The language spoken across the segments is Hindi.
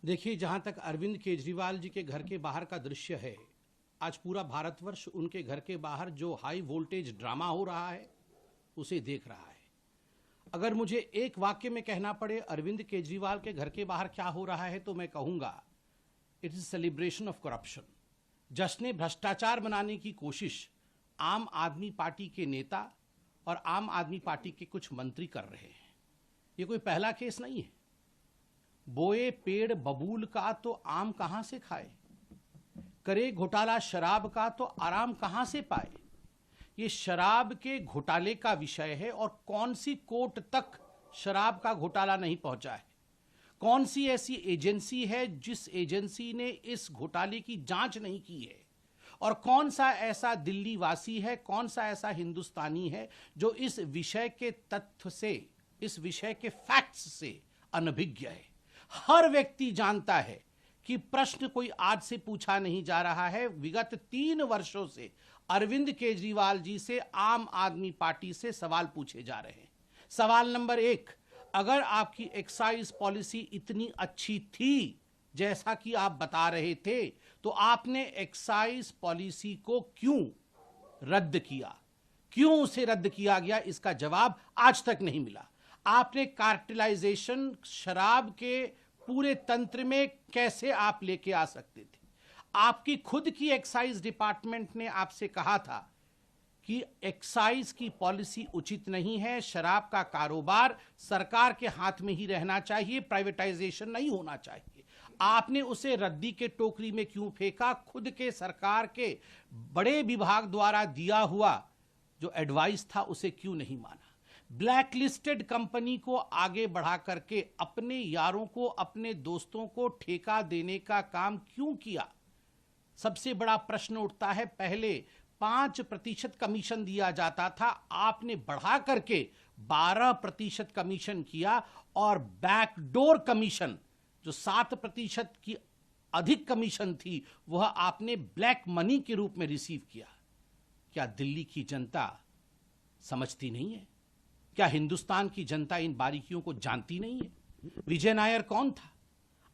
देखिए, जहां तक अरविंद केजरीवाल जी के घर के बाहर का दृश्य है, आज पूरा भारतवर्ष उनके घर के बाहर जो हाई वोल्टेज ड्रामा हो रहा है उसे देख रहा है। अगर मुझे एक वाक्य में कहना पड़े अरविंद केजरीवाल के घर के बाहर क्या हो रहा है तो मैं कहूंगा it is celebration of corruption. जश्न भ्रष्टाचार बनाने की कोशिश आम आदमी पार्टी के नेता और आम आदमी पार्टी के कुछ मंत्री कर रहे हैं। ये कोई पहला केस नहीं है। बोए पेड़ बबूल का तो आम कहां से खाए, करे घोटाला शराब का तो आराम कहां से पाए। ये शराब के घोटाले का विषय है और कौन सी कोर्ट तक शराब का घोटाला नहीं पहुंचा है। कौन सी ऐसी एजेंसी है जिस एजेंसी ने इस घोटाले की जांच नहीं की है, और कौन सा ऐसा दिल्ली वासी है, कौन सा ऐसा हिंदुस्तानी है जो इस विषय के तथ्य से, इस विषय के फैक्ट्स से अनभिज्ञ है। हर व्यक्ति जानता है कि प्रश्न कोई आज से पूछा नहीं जा रहा है। विगत 3 वर्षों से अरविंद केजरीवाल जी से आम आदमी पार्टी से सवाल पूछे जा रहे हैं। सवाल नंबर 1, अगर आपकी एक्साइज पॉलिसी इतनी अच्छी थी जैसा कि आप बता रहे थे तो आपने एक्साइज पॉलिसी को क्यों रद्द किया, क्यों उसे रद्द किया गया, इसका जवाब आज तक नहीं मिला। आपने कार्टेलाइजेशन शराब के पूरे तंत्र में कैसे आप लेके आ सकते थे। आपकी खुद की एक्साइज डिपार्टमेंट ने आपसे कहा था कि एक्साइज की पॉलिसी उचित नहीं है, शराब का कारोबार सरकार के हाथ में ही रहना चाहिए, प्राइवेटाइजेशन नहीं होना चाहिए। आपने उसे रद्दी के टोकरी में क्यों फेंका? खुद के सरकार के बड़े विभाग द्वारा दिया हुआ जो एडवाइस था उसे क्यों नहीं माना? ब्लैक लिस्टेड कंपनी को आगे बढ़ा करके अपने यारों को, अपने दोस्तों को ठेका देने का काम क्यों किया? सबसे बड़ा प्रश्न उठता है। पहले 5% कमीशन दिया जाता था, आपने बढ़ा करके 12% कमीशन किया, और बैकडोर कमीशन जो 7% की अधिक कमीशन थी वह आपने ब्लैक मनी के रूप में रिसीव किया। क्या दिल्ली की जनता समझती नहीं है? क्या हिंदुस्तान की जनता इन बारीकियों को जानती नहीं है? विजय नायर कौन था?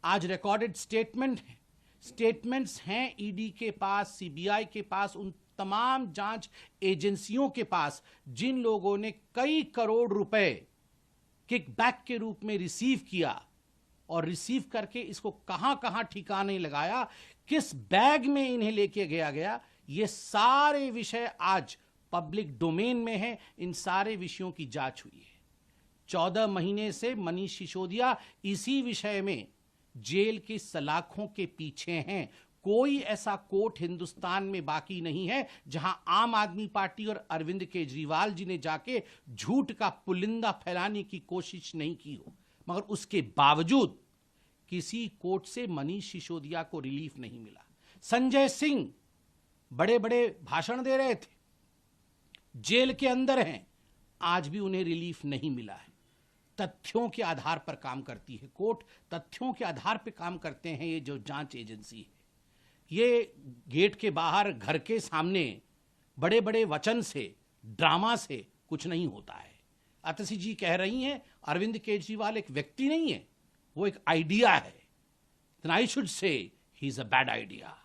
आज रिकॉर्डेड स्टेटमेंट है, स्टेटमेंट्स हैं ईडी के पास, सीबीआई के पास, उन तमाम जांच एजेंसियों के पास जिन लोगों ने कई करोड़ रुपए किकबैक के रूप में रिसीव किया, और रिसीव करके इसको कहां कहां ठिकाने लगाया, किस बैग में इन्हें लेके गया। ये सारे विषय आज पब्लिक डोमेन में है। इन सारे विषयों की जांच हुई है। 14 महीने से मनीष सिसोदिया इसी विषय में जेल की सलाखों के पीछे हैं। कोई ऐसा कोर्ट हिंदुस्तान में बाकी नहीं है जहां आम आदमी पार्टी और अरविंद केजरीवाल जी ने जाके झूठ का पुलिंदा फैलाने की कोशिश नहीं की हो। मगर उसके बावजूद किसी कोर्ट से मनीष सिसोदिया को रिलीफ नहीं मिला। संजय सिंह बड़े बड़े भाषण दे रहे थे, जेल के अंदर हैं, आज भी उन्हें रिलीफ नहीं मिला है। तथ्यों के आधार पर काम करती है कोर्ट, तथ्यों के आधार पर काम करते हैं ये जो जांच एजेंसी है। ये गेट के बाहर, घर के सामने बड़े बड़े वचन से, ड्रामा से कुछ नहीं होता है। अतसी जी कह रही हैं अरविंद केजरीवाल एक व्यक्ति नहीं है, वो एक आइडिया है। Then I should say he is a bad idea.